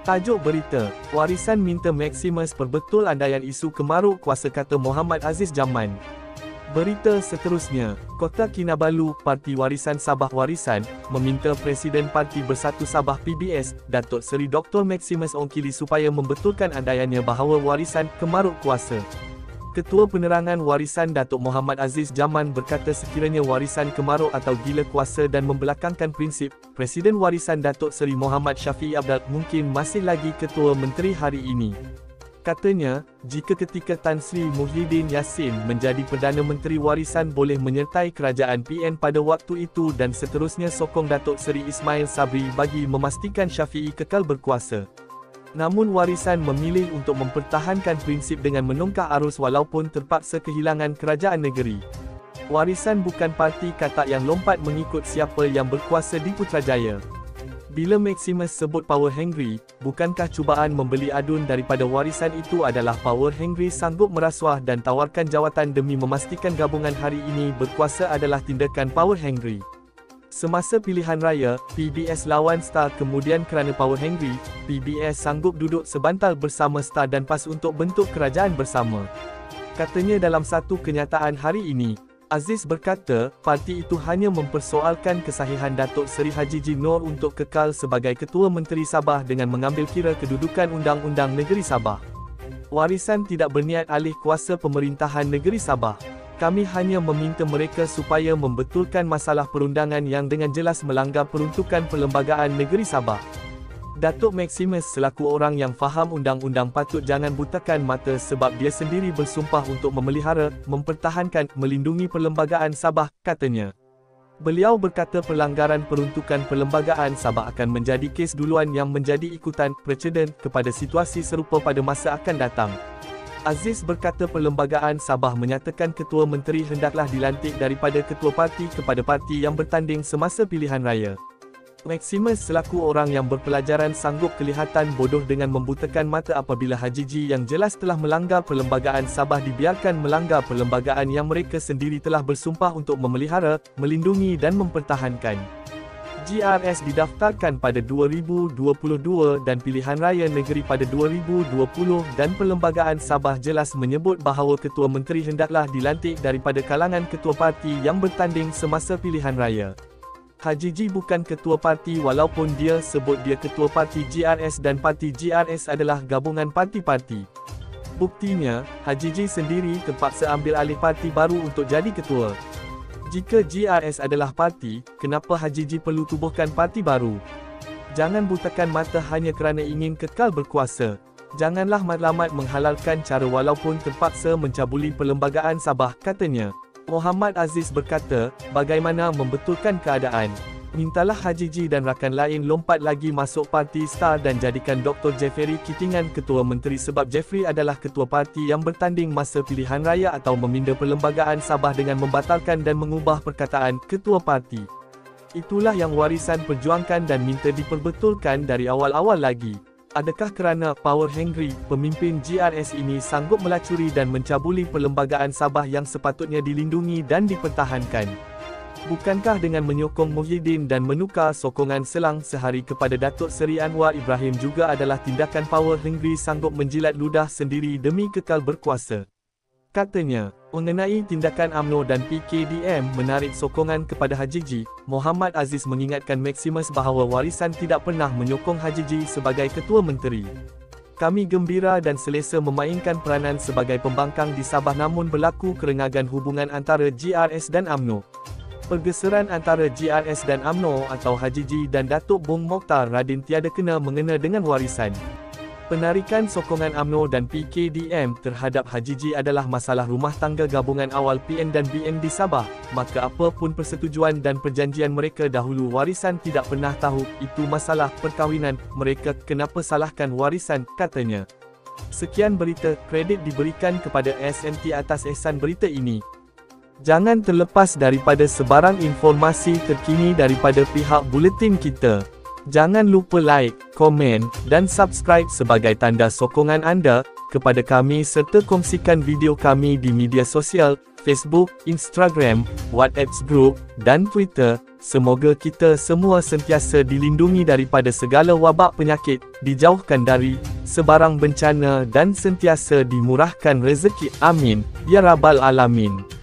Tajuk berita, Warisan minta Maximus perbetul andaian isu kemaruk kuasa kata Muhammad Aziz Zaman. Berita seterusnya, Kota Kinabalu, Parti Warisan Sabah Warisan, meminta Presiden Parti Bersatu Sabah PBS, Datuk Seri Dr. Maximus Ongkili supaya membetulkan andaiannya bahawa warisan kemaruk kuasa. Ketua Penerangan Warisan Datuk Muhammad Aziz Zaman berkata sekiranya warisan kemaruk atau gila kuasa dan membelakangkan prinsip, Presiden Warisan Datuk Seri Muhammad Syafiee Apdal mungkin masih lagi Ketua Menteri hari ini. Katanya, jika ketika Tan Sri Muhyiddin Yassin menjadi Perdana Menteri Warisan boleh menyertai kerajaan PN pada waktu itu dan seterusnya sokong Datuk Seri Ismail Sabri bagi memastikan Syafiee kekal berkuasa. Namun warisan memilih untuk mempertahankan prinsip dengan menongkah arus walaupun terpaksa kehilangan kerajaan negeri. Warisan bukan parti katak yang lompat mengikut siapa yang berkuasa di Putrajaya. Bila Maximus sebut power hungry, bukankah cubaan membeli adun daripada warisan itu adalah power hungry sanggup merasuah dan tawarkan jawatan demi memastikan gabungan hari ini berkuasa adalah tindakan power hungry. Semasa pilihan raya, PBS lawan Star kemudian kerana power hungry, PBS sanggup duduk sebantal bersama Star dan PAS untuk bentuk kerajaan bersama. Katanya dalam satu kenyataan hari ini, Aziz berkata, parti itu hanya mempersoalkan kesahihan Datuk Seri Haji G. Noor untuk kekal sebagai Ketua Menteri Sabah dengan mengambil kira kedudukan Undang-Undang Negeri Sabah. Warisan tidak berniat alih kuasa pemerintahan negeri Sabah. Kami hanya meminta mereka supaya membetulkan masalah perundangan yang dengan jelas melanggar peruntukan Perlembagaan Negeri Sabah. Datuk Maximus selaku orang yang faham undang-undang patut jangan butakan mata sebab dia sendiri bersumpah untuk memelihara, mempertahankan, melindungi Perlembagaan Sabah, katanya. Beliau berkata pelanggaran peruntukan Perlembagaan Sabah akan menjadi kes duluan yang menjadi ikutan, presiden, kepada situasi serupa pada masa akan datang. Aziz berkata Perlembagaan Sabah menyatakan Ketua Menteri hendaklah dilantik daripada Ketua Parti kepada parti yang bertanding semasa pilihan raya. Maximus selaku orang yang berpelajaran sanggup kelihatan bodoh dengan membutakan mata apabila Haji G yang jelas telah melanggar Perlembagaan Sabah dibiarkan melanggar perlembagaan yang mereka sendiri telah bersumpah untuk memelihara, melindungi dan mempertahankan. GRS didaftarkan pada 2022 dan pilihan raya negeri pada 2020 dan Perlembagaan Sabah jelas menyebut bahawa Ketua Menteri hendaklah dilantik daripada kalangan ketua parti yang bertanding semasa pilihan raya. Haji G bukan ketua parti walaupun dia sebut dia ketua parti GRS dan parti GRS adalah gabungan parti-parti. Buktinya, Haji G sendiri terpaksa ambil alih parti baru untuk jadi ketua. Jika GRS adalah parti, kenapa Haji G perlu tubuhkan parti baru? Jangan butakan mata hanya kerana ingin kekal berkuasa. Janganlah matlamat menghalalkan cara walaupun terpaksa mencabuli Perlembagaan Sabah, katanya. Muhammad Aziz berkata, bagaimana membetulkan keadaan? Mintalah Haji G dan rakan lain lompat lagi masuk parti Star dan jadikan Dr. Jeffrey Kitingan Ketua Menteri sebab Jeffrey adalah ketua parti yang bertanding masa pilihan raya atau meminda Perlembagaan Sabah dengan membatalkan dan mengubah perkataan ketua parti. Itulah yang warisan perjuangkan dan minta diperbetulkan dari awal-awal lagi. Adakah kerana power hungry, pemimpin GRS ini sanggup melacuri dan mencabuli Perlembagaan Sabah yang sepatutnya dilindungi dan dipertahankan? Bukankah dengan menyokong Muhyiddin dan menukar sokongan selang sehari kepada Datuk Seri Anwar Ibrahim juga adalah tindakan power hungry sanggup menjilat ludah sendiri demi kekal berkuasa? Katanya, mengenai tindakan UMNO dan PKDM menarik sokongan kepada Haji G, Muhammad Aziz mengingatkan Maximus bahawa warisan tidak pernah menyokong Haji G sebagai Ketua Menteri. Kami gembira dan selesa memainkan peranan sebagai pembangkang di Sabah namun berlaku kerengagan hubungan antara GRS dan UMNO. Pergeseran antara GRS dan UMNO atau Haji G dan Datuk Bong Mokhtar Radin tiada kena mengena dengan warisan. Penarikan sokongan UMNO dan PKDM terhadap Haji G adalah masalah rumah tangga gabungan awal PN dan BN di Sabah, maka apa pun persetujuan dan perjanjian mereka dahulu warisan tidak pernah tahu, itu masalah perkahwinan, mereka kenapa salahkan warisan, katanya. Sekian berita, kredit diberikan kepada SNT atas ihsan berita ini. Jangan terlepas daripada sebarang informasi terkini daripada pihak buletin kita. Jangan lupa like, komen, dan subscribe sebagai tanda sokongan anda kepada kami serta kongsikan video kami di media sosial, Facebook, Instagram, WhatsApp group, dan Twitter. Semoga kita semua sentiasa dilindungi daripada segala wabak penyakit, dijauhkan dari sebarang bencana dan sentiasa dimurahkan rezeki. Amin, ya Rabbal Alamin.